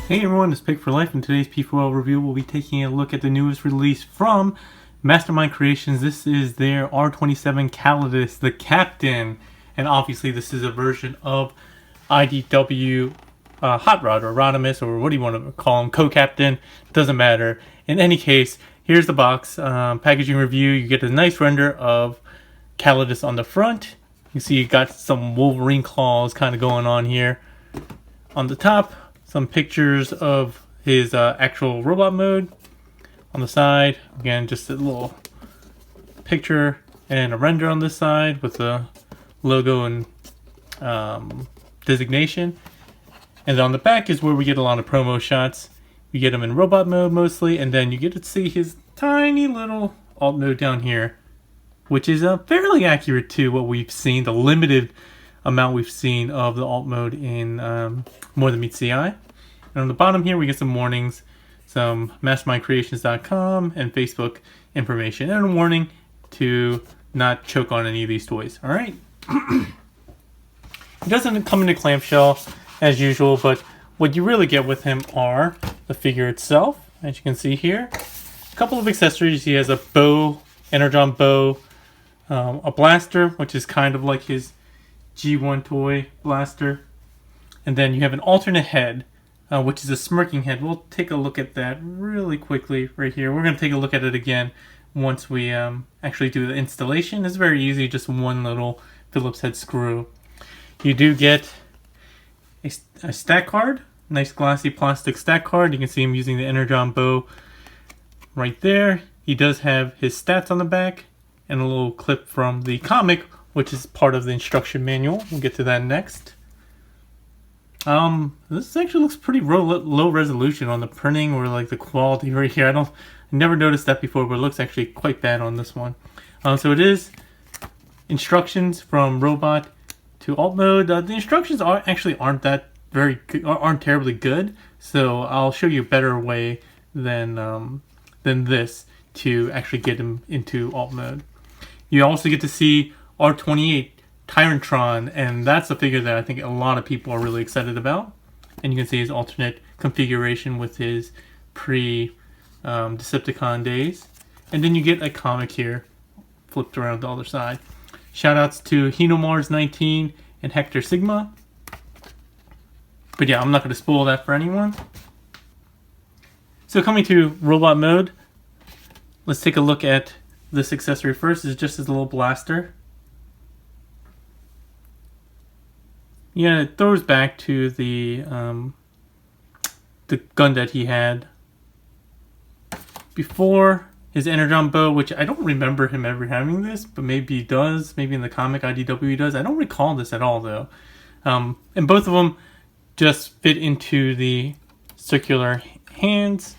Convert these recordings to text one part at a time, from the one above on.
Hey everyone, it's P4L. In today's P4L review, we'll be taking a look at the newest release from Mastermind Creations. This is their R27 Calidus, the Captain, and obviously this is a version of IDW Hot Rod, or Rodimus, or what do you want to call him, Co-Captain, doesn't matter. In any case, here's the box, packaging review. You get a nice render of Calidus on the front. You see you got some Wolverine claws kind of going on here. On the top, some pictures of his actual robot mode. On the side, again, just a little picture and a render on this side with the logo and designation. And on the back is where we get a lot of promo shots. We get him in robot mode mostly, and then you get to see his tiny little alt mode down here, which is fairly accurate to what we've seen, the limited amount we've seen of the alt mode in More Than Meets the Eye. And on the bottom here we get some warnings, some mastermindcreations.com and Facebook information, and a warning to not choke on any of these toys. Alright? It doesn't come in a clamshell as usual, but what you really get with him are the figure itself, as you can see here. A couple of accessories. He has a bow, energon bow, a blaster, which is kind of like his G1 toy blaster, and then you have an alternate head, which is a smirking head. We'll take a look at that really quickly right here. We're going to take a look at it again once we actually do the installation. It's very easy, just one little Phillips head screw. You do get a stack card, nice glossy plastic stack card. You can see him using the energon bow right there. He does have his stats on the back and a little clip from the comic, which is part of the instruction manual. We'll get to that next. This actually looks pretty low resolution on the printing, or like the quality right here. I never noticed that before, but it looks actually quite bad on this one. So it is instructions from robot to alt mode. The instructions aren't terribly good. So I'll show you a better way than this to actually get him into alt mode. You also get to see R-28 Tyrantron, and that's a figure that I think a lot of people are really excited about. And you can see his alternate configuration with his pre-Decepticon days. And then you get a comic here, flipped around the other side. Shoutouts to Hinomars19 and Hector Sigma. But yeah, I'm not going to spoil that for anyone. So coming to robot mode, let's take a look at this accessory first. Is just his little blaster. Yeah, it throws back to the gun that he had before, his energon bow, which I don't remember him ever having this, but maybe he does. Maybe in the comic IDW he does. I don't recall this at all though. And both of them just fit into the circular hands.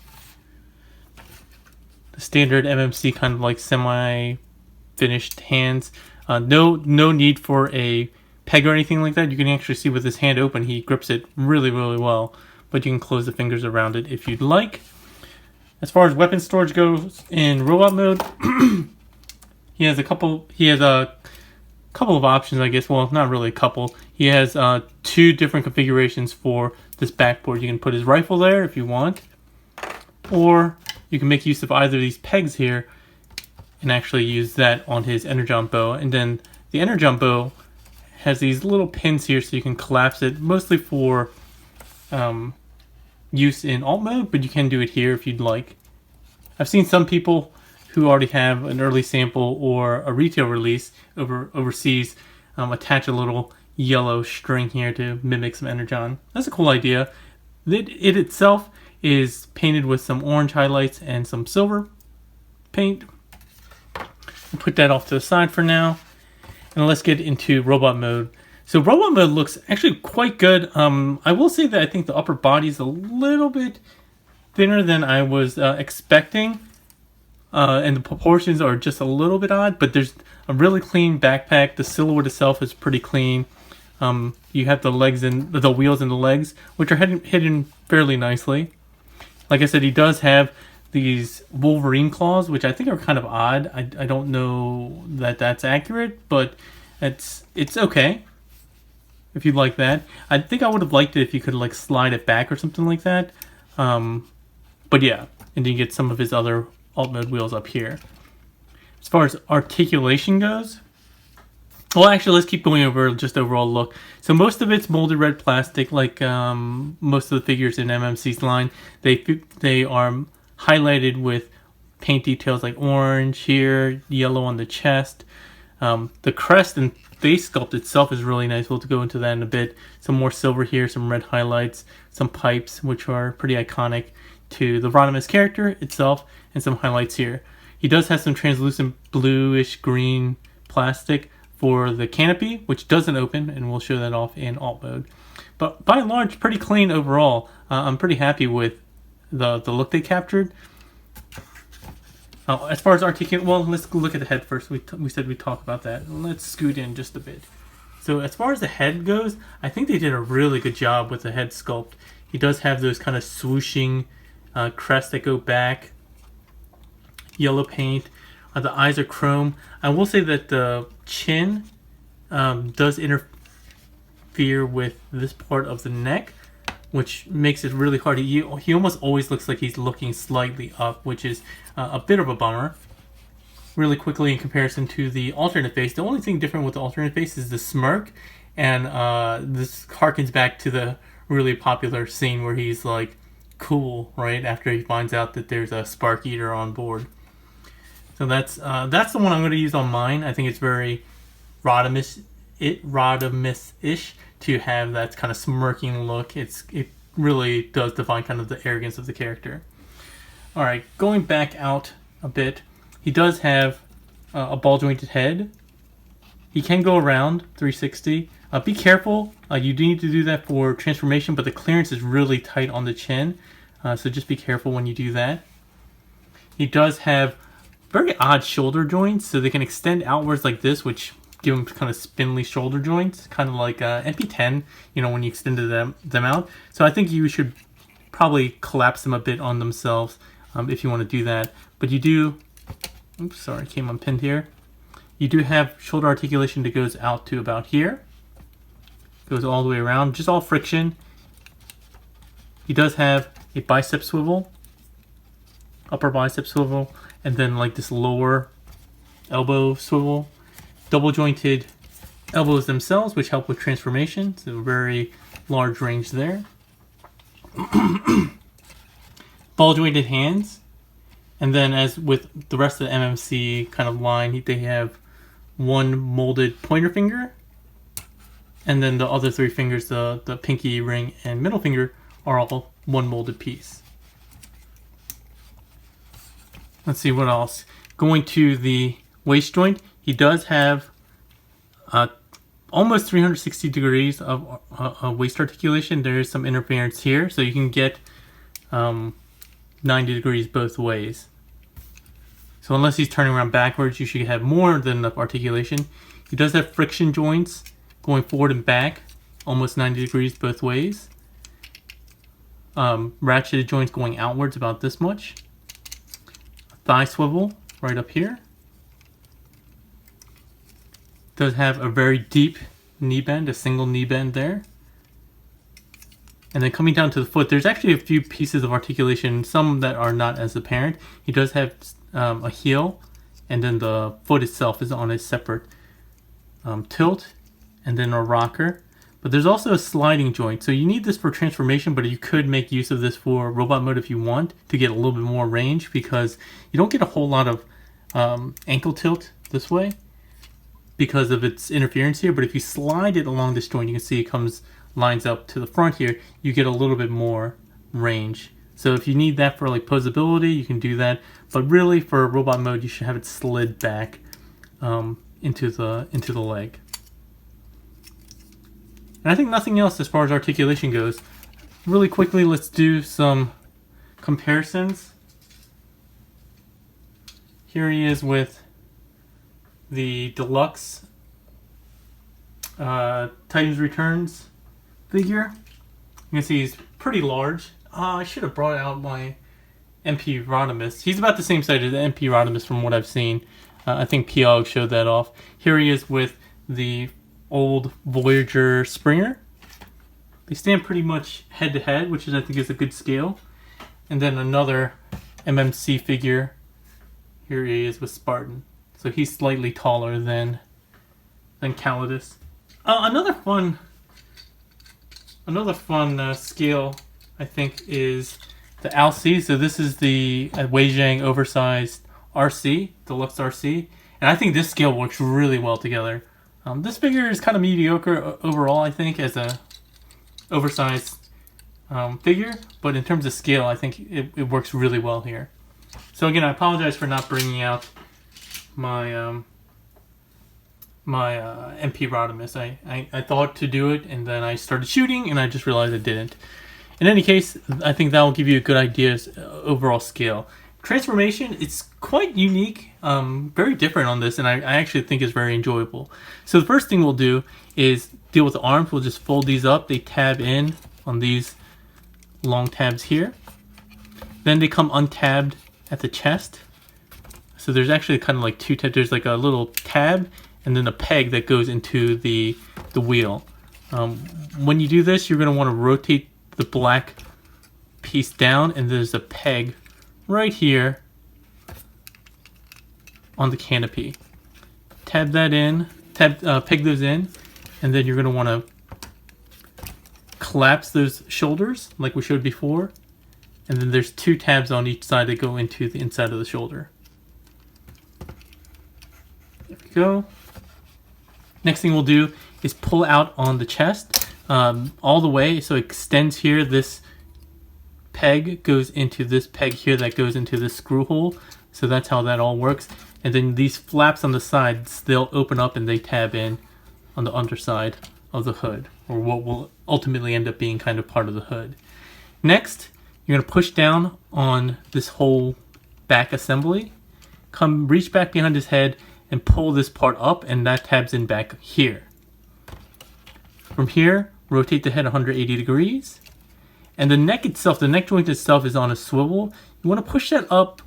The standard MMC kind of like semi-finished hands. No need for a peg or anything like that. You can actually see with his hand open, he grips it really, really well. But you can close the fingers around it if you'd like. As far as weapon storage goes in robot mode, he has a couple of options, I guess. Well, not really a couple. He has two different configurations for this backboard. You can put his rifle there if you want, or you can make use of either of these pegs here and actually use that on his energon bow. And then the energon bow has these little pins here so you can collapse it, mostly for use in alt mode, but you can do it here if you'd like. I've seen some people who already have an early sample or a retail release overseas attach a little yellow string here to mimic some energon. That's a cool idea. It itself is painted with some orange highlights and some silver paint. I'll put that off to the side for now. And let's get into robot mode. So robot mode looks actually quite good. I will say that I think the upper body is a little bit thinner than I was expecting. And the proportions are just a little bit odd, but there's a really clean backpack. The silhouette itself is pretty clean. You have the legs and the wheels and the legs, which are hidden fairly nicely. Like I said, he does have these Wolverine claws, which I think are kind of odd. I don't know that that's accurate, but it's okay. if you'd like that. I think I would have liked it if you could like slide it back or something like that. But yeah, and then you get some of his other alt mode wheels up here. As far as articulation goes, well, actually, let's keep going over just overall look. So most of it's molded red plastic, like most of the figures in MMC's line. They are highlighted with paint details like orange here, yellow on the chest. The crest and face sculpt itself is really nice. We'll go into that in a bit. Some more silver here, some red highlights, some pipes, which are pretty iconic to the Rodimus character itself, and some highlights here. He does have some translucent bluish green plastic for the canopy, which doesn't open, and we'll show that off in alt mode. But by and large, pretty clean overall. I'm pretty happy with the look they captured. As far as articulation, well, let's look at the head first. We said we'd talk about that. Let's scoot in just a bit. So as far as the head goes, I think they did a really good job with the head sculpt. He does have those kind of swooshing crests that go back, yellow paint. The eyes are chrome. I will say that the chin does interfere with this part of the neck, which makes it really hard. He almost always looks like he's looking slightly up, which is a bit of a bummer. Really quickly in comparison to the alternate face, the only thing different with the alternate face is the smirk, and this harkens back to the really popular scene where he's like cool, right, after he finds out that there's a spark eater on board. So that's the one I'm going to use on mine. I think it's very Rodimus-ish to have that kind of smirking look. It really does define kind of the arrogance of the character. All right, going back out a bit, he does have a ball jointed head. He can go around 360. Be careful. You do need to do that for transformation, but the clearance is really tight on the chin. So just be careful when you do that. He does have very odd shoulder joints, so they can extend outwards like this, which give them kind of spindly shoulder joints, kind of like MP10, you know, when you extended them out. So I think you should probably collapse them a bit on themselves if you want to do that. But you do, oops, sorry, came unpinned here. You do have shoulder articulation that goes out to about here. Goes all the way around, just all friction. He does have a bicep swivel, upper bicep swivel, and then like this lower elbow swivel. Double jointed elbows themselves, which help with transformation, so very large range there. Ball jointed hands, and then as with the rest of the MMC kind of line, they have one molded pointer finger, and then the other three fingers, the pinky, ring, and middle finger, are all one molded piece. Let's see what else. Going to the waist joint, he does have almost 360 degrees of waist articulation. There is some interference here, so you can get 90 degrees both ways. So unless he's turning around backwards, you should have more than enough articulation. He does have friction joints going forward and back, almost 90 degrees both ways. Ratcheted joints going outwards about this much. Thigh swivel right up here. Does have a very deep knee bend, a single knee bend there. And then coming down to the foot, there's actually a few pieces of articulation, some that are not as apparent. He does have a heel, and then the foot itself is on a separate tilt, and then a rocker. But there's also a sliding joint, so you need this for transformation, but you could make use of this for robot mode if you want to get a little bit more range, because you don't get a whole lot of ankle tilt this way because of its interference here. But if you slide it along this joint, you can see it lines up to the front here, you get a little bit more range. So if you need that for like posability, you can do that. But really for robot mode, you should have it slid back into the leg. And I think nothing else as far as articulation goes. Really quickly, let's do some comparisons. Here he is with the deluxe Titans Returns figure. You can see he's pretty large. I should have brought out my MP Rodimus. He's about the same size as the MP Rodimus from what I've seen. I think PL showed that off. Here he is with the old Voyager Springer. They stand pretty much head to head, which is, I think, is a good scale. And then another MMC figure. Here he is with Spartan. So he's slightly taller than Calidus. Another fun scale, I think, is the LC. So this is the Weijing oversized RC, deluxe RC, and I think this scale works really well together. This figure is kind of mediocre overall, I think, as a oversized figure, but in terms of scale, I think it works really well here. So again, I apologize for not bringing out my my MP Rodimus. I thought to do it, and then I started shooting, and I just realized I didn't. In any case, I think that will give you a good idea of overall scale. Transformation, it's quite unique, very different on this, and I actually think it's very enjoyable. So the first thing we'll do is deal with the arms. We'll just fold these up. They tab in on these long tabs here. Then they come untabbed at the chest. So there's actually kind of like two tabs. There's like a little tab and then a peg that goes into the wheel. When you do this, you're going to want to rotate the black piece down, and there's a peg right here on the canopy. Tab that in, peg those in, and then you're going to want to collapse those shoulders like we showed before, and then there's two tabs on each side that go into the inside of the shoulder. There we go. Next thing we'll do is pull out on the chest all the way, so it extends here. This peg goes into this peg here that goes into this screw hole, so that's how that all works. And then these flaps on the sides, they'll open up and they tab in on the underside of the hood, or what will ultimately end up being kind of part of the hood. Next, you're going to push down on this whole back assembly, reach back behind his head and pull this part up, and that tabs in back here. From here, rotate the head 180 degrees. And the neck itself, the neck joint itself is on a swivel. You want to push that up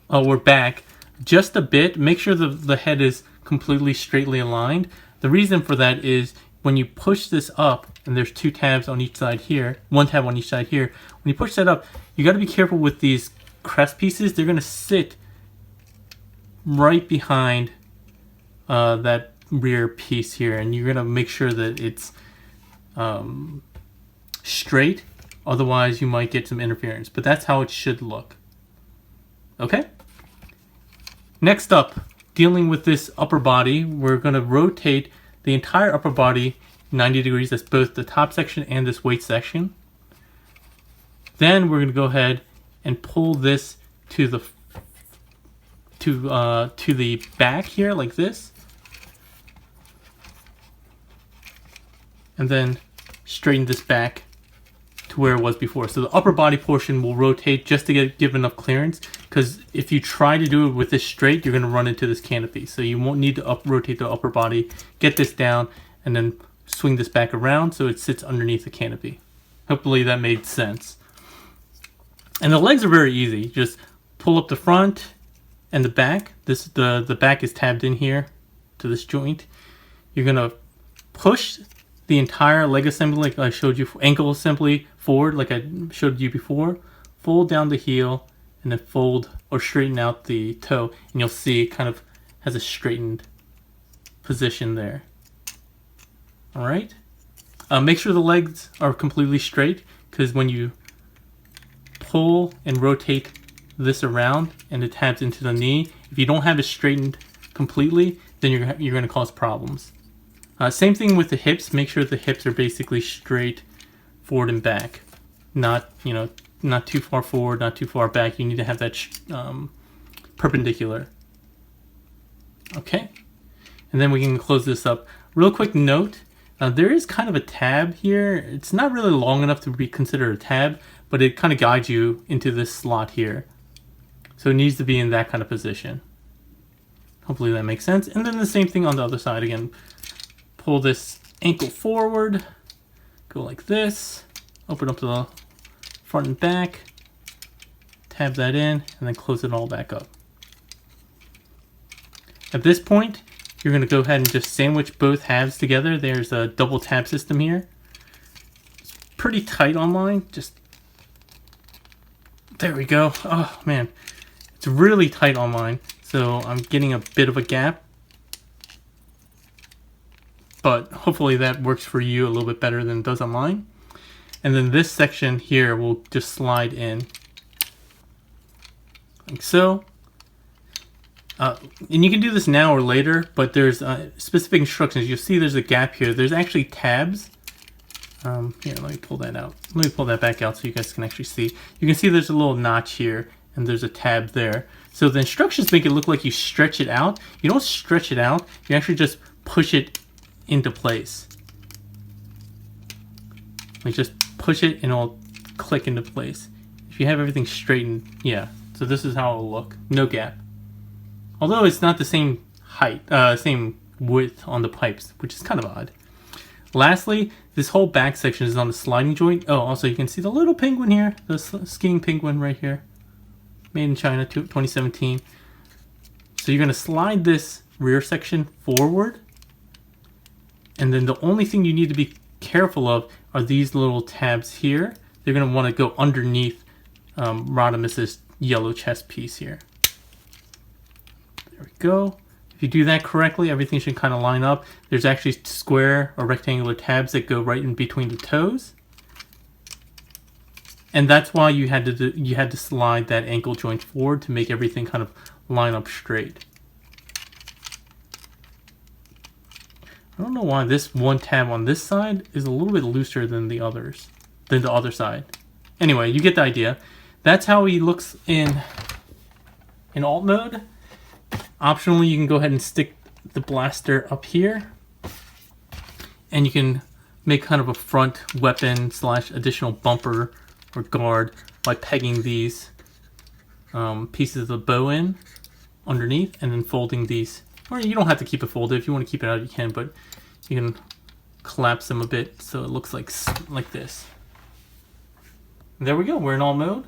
or back just a bit. Make sure the head is completely straightly aligned. The reason for that is when you push this up, and there's two tabs on each side here, one tab on each side here, when you push that up, you got to be careful with these crest pieces. They're going to sit right behind that rear piece here, and you're going to make sure that it's straight. Otherwise, you might get some interference, but that's how it should look. Okay? Next up, dealing with this upper body, we're going to rotate the entire upper body 90 degrees. That's both the top section and this weight section. Then we're going to go ahead and pull this to the back here like this. And then straighten this back to where it was before. So the upper body portion will rotate just to give enough clearance, because if you try to do it with this straight, you're going to run into this canopy. So you won't need to rotate the upper body, get this down, and then swing this back around so it sits underneath the canopy. Hopefully that made sense. And the legs are very easy. Just pull up the front and the back. The back is tabbed in here to this joint. You're going to push the entire leg assembly, like I showed you, ankle assembly forward, like I showed you before. Fold down the heel, and then fold or straighten out the toe, and you'll see it kind of has a straightened position there. All right. Make sure the legs are completely straight, because when you pull and rotate this around and it tabs into the knee, if you don't have it straightened completely, then you're going to cause problems. Same thing with the hips. Make sure the hips are basically straight forward and back, not too far forward, not too far back. You need to have that perpendicular. Okay, and then we can close this up. Real quick note: there is kind of a tab here. It's not really long enough to be considered a tab, but it kind of guides you into this slot here. So it needs to be in that kind of position. Hopefully that makes sense. And then the same thing on the other side again. Pull this ankle forward, go like this, open up the front and back, tab that in, and then close it all back up. At this point, you're going to go ahead and just sandwich both halves together. There's a double tab system here. It's pretty tight on mine. Just there we go. Oh man, it's really tight on mine. So I'm getting a bit of a gap. But hopefully that works for you a little bit better than it does on mine. And then this section here will just slide in. Like so. And you can do this now or later, but there's specific instructions. You'll see there's a gap here. There's actually tabs. Here, let me pull that out. Let me pull that back out so you guys can actually see. You can see there's a little notch here, and there's a tab there. So the instructions make it look like you stretch it out. You don't stretch it out. You actually just push it into place. Like just push it and it'll click into place. If you have everything straightened, yeah. So this is how it'll look. No gap. Although it's not the same height, same width on the pipes, which is kind of odd. Lastly, this whole back section is on the sliding joint. Oh, also you can see the little penguin here, the skiing penguin right here. Made in China, 2017. So you're going to slide this rear section forward. And then the only thing you need to be careful of are these little tabs here. They're going to want to go underneath Rodimus's yellow chest piece here. There we go. If you do that correctly, everything should kind of line up. There's actually square or rectangular tabs that go right in between the toes. And that's why you had to slide that ankle joint forward to make everything kind of line up straight. I don't know why this one tab on this side is a little bit looser than the others, than the other side. Anyway, you get the idea. That's how he looks in alt mode. Optionally, you can go ahead and stick the blaster up here, and you can make kind of a front weapon / additional bumper or guard by pegging these pieces of the bow in underneath and then folding these. Or you don't have to keep it folded. If you want to keep it out, you can, but you can collapse them a bit so it looks like this. And there we go. We're in alt mode.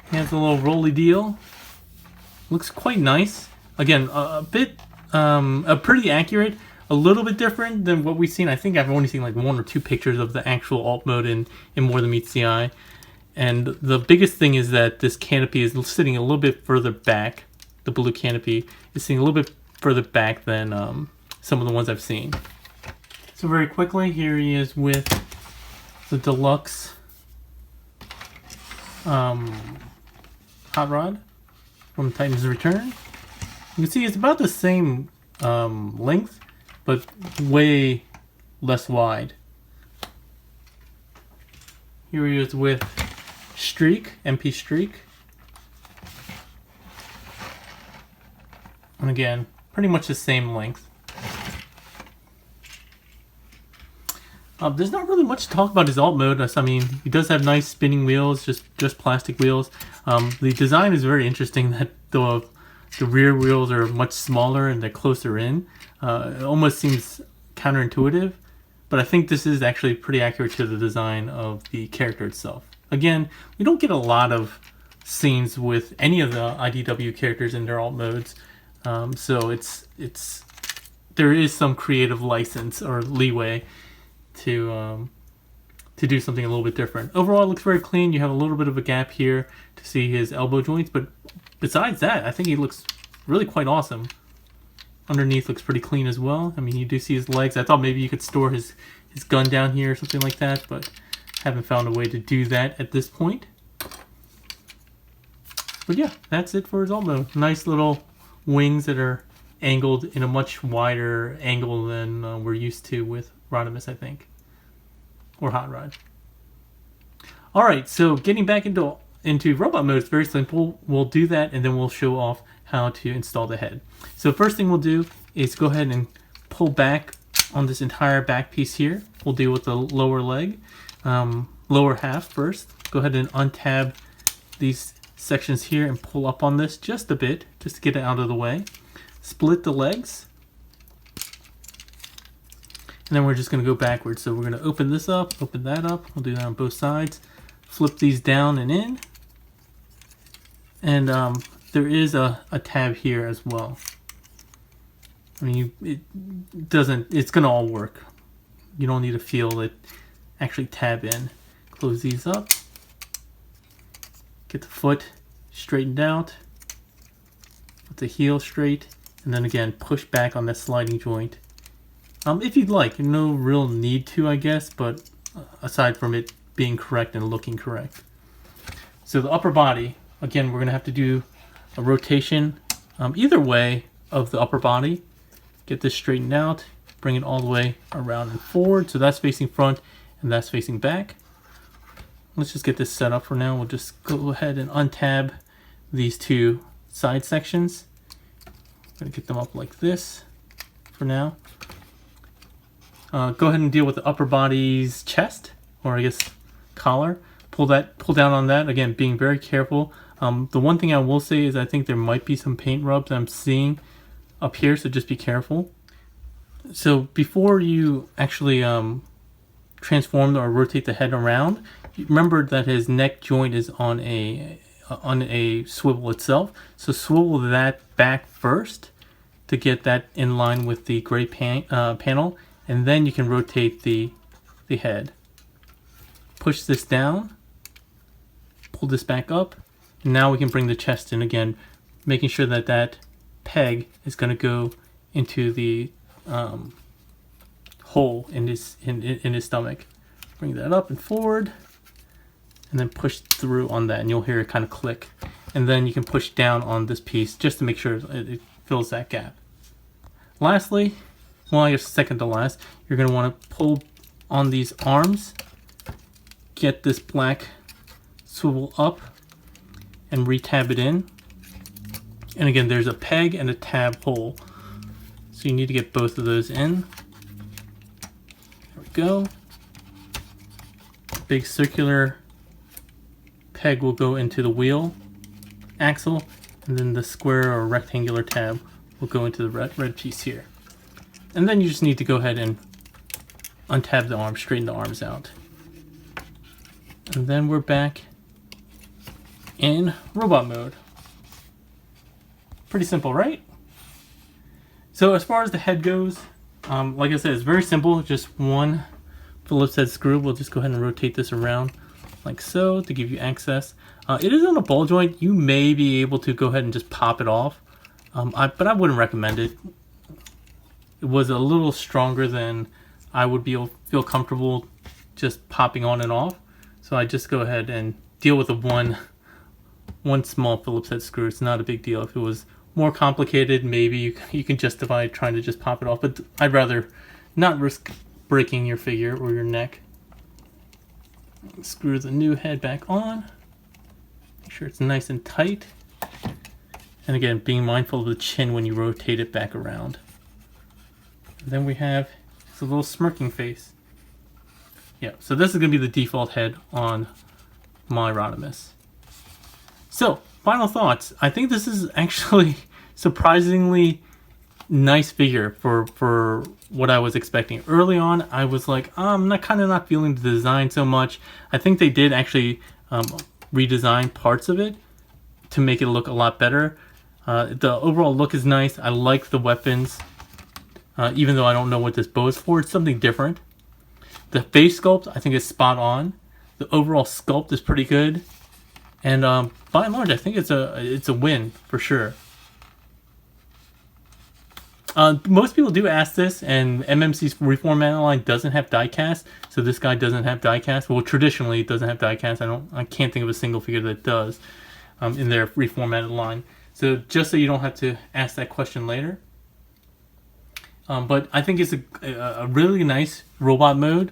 He has a little rolly deal. Looks quite nice. Again, a pretty accurate. A little bit different than what we've seen. I think I've only seen like 1 or 2 pictures of the actual alt mode in More Than Meets the Eye. And the biggest thing is that this canopy is sitting a little bit further back. The blue canopy is sitting a little bit further back than some of the ones I've seen. So very quickly, here he is with the deluxe Hot Rod from Titan's Return. You can see it's about the same length, but way less wide. Here he is with Streak, MP Streak. And again, pretty much the same length. There's not really much to talk about his alt mode. I mean, he does have nice spinning wheels, just plastic wheels. The design is very interesting that the rear wheels are much smaller and they're closer in. It almost seems counterintuitive, but I think this is actually pretty accurate to the design of the character itself. Again, we don't get a lot of scenes with any of the IDW characters in their alt modes, so there is some creative license or leeway to do something a little bit different. Overall, it looks very clean. You have a little bit of a gap here to see his elbow joints, but besides that, I think he looks really quite awesome. Underneath looks pretty clean as well. I mean, you do see his legs. I thought maybe you could store his gun down here or something like that, but haven't found a way to do that at this point. But yeah, that's it for his alt mode. Nice little wings that are angled in a much wider angle than we're used to with Rodimus, I think. Or Hot Rod. Alright, so getting back into robot mode is very simple. We'll do that and then we'll show off how to install the head. So first thing we'll do is go ahead and pull back on this entire back piece here. We'll deal with the lower leg, lower half first. Go ahead and untab these sections here and pull up on this just a bit, just to get it out of the way. Split the legs. And then we're just going to go backwards. So we're going to open this up, open that up. We'll do that on both sides. Flip these down and in. And there is a tab here as well. I mean, it doesn't, it's going to all work. You don't need to feel it actually tab in. Close these up. Get the foot straightened out. Put the heel straight. And then again, push back on that sliding joint. If you'd like, no real need to, I guess, but aside from it being correct and looking correct. So the upper body, again, we're going to have to do a rotation either way of the upper body. Get this straightened out, bring it all the way around and forward. So that's facing front and that's facing back. Let's just get this set up for now. We'll just go ahead and untab these two side sections. I'm going to get them up like this for now. Go ahead and deal with the upper body's chest, or I guess collar. Pull down on that. Again, being very careful. The one thing I will say is I think there might be some paint rubs I'm seeing up here, so just be careful. So before you actually transform or rotate the head around, remember that his neck joint is on a swivel itself. So swivel that back first to get that in line with the gray panel. And then you can rotate the head. Push this down, pull this back up, and now we can bring the chest in again, making sure that that peg is going to go into the hole in his stomach. Bring that up and forward, and then push through on that, and you'll hear it kind of click. And then you can push down on this piece just to make sure it fills that gap. Lastly, well, I guess second to last, you're going to want to pull on these arms, get this black swivel up, and re-tab it in. And again, there's a peg and a tab hole, so you need to get both of those in. There we go. Big circular peg will go into the wheel axle, and then the square or rectangular tab will go into the red piece here. And then you just need to go ahead and untab the arms, straighten the arms out. And then we're back in robot mode. Pretty simple, right? So as far as the head goes, like I said, it's very simple. Just one Phillips head screw. We'll just go ahead and rotate this around like so to give you access. It is on a ball joint. You may be able to go ahead and just pop it off, but I wouldn't recommend it. It was a little stronger than I would feel comfortable just popping on and off. So I just go ahead and deal with the one small Phillips head screw. It's not a big deal. If it was more complicated, maybe you can justify trying to just pop it off, but I'd rather not risk breaking your figure or your neck. Screw the new head back on. Make sure it's nice and tight. And again, being mindful of the chin when you rotate it back around. And then we have this little smirking face. Yeah, so this is going to be the default head on my Rodimus. So, final thoughts. I think this is actually surprisingly nice figure for what I was expecting. Early on, I was like, I'm kind of not feeling the design so much. I think they did actually redesign parts of it to make it look a lot better. The overall look is nice. I like the weapons. Even though I don't know what this bow is for, it's something different. The face sculpt, I think, is spot on. The overall sculpt is pretty good. And by and large, I think it's a win for sure. Most people do ask this, and MMC's reformatted line doesn't have diecast, so this guy doesn't have diecast. Well, traditionally, it doesn't have diecast. I can't think of a single figure that does in their reformatted line. So just so you don't have to ask that question later. But I think it's a really nice robot mode,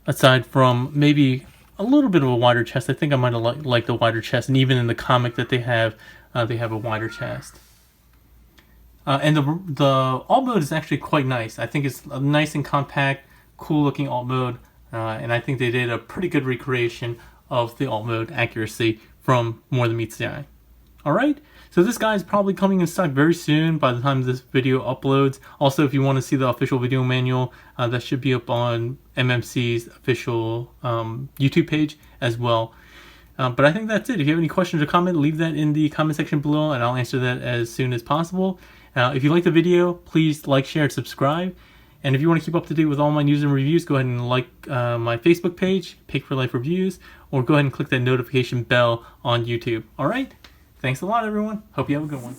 aside from maybe a little bit of a wider chest. I think I might have liked the wider chest, and even in the comic that they have a wider chest. And the alt mode is actually quite nice. I think it's a nice and compact, cool looking alt mode, and I think they did a pretty good recreation of the alt mode accuracy from More Than Meets the Eye. Alright, so this guy is probably coming in stock very soon by the time this video uploads. Also, if you want to see the official video manual, that should be up on MMC's official YouTube page as well. But I think that's it. If you have any questions or comments, leave that in the comment section below, and I'll answer that as soon as possible. If you like the video, please like, share, and subscribe. And if you want to keep up to date with all my news and reviews, go ahead and like my Facebook page, Pick for Life Reviews, or go ahead and click that notification bell on YouTube. All right? Thanks a lot, everyone. Hope you have a good one.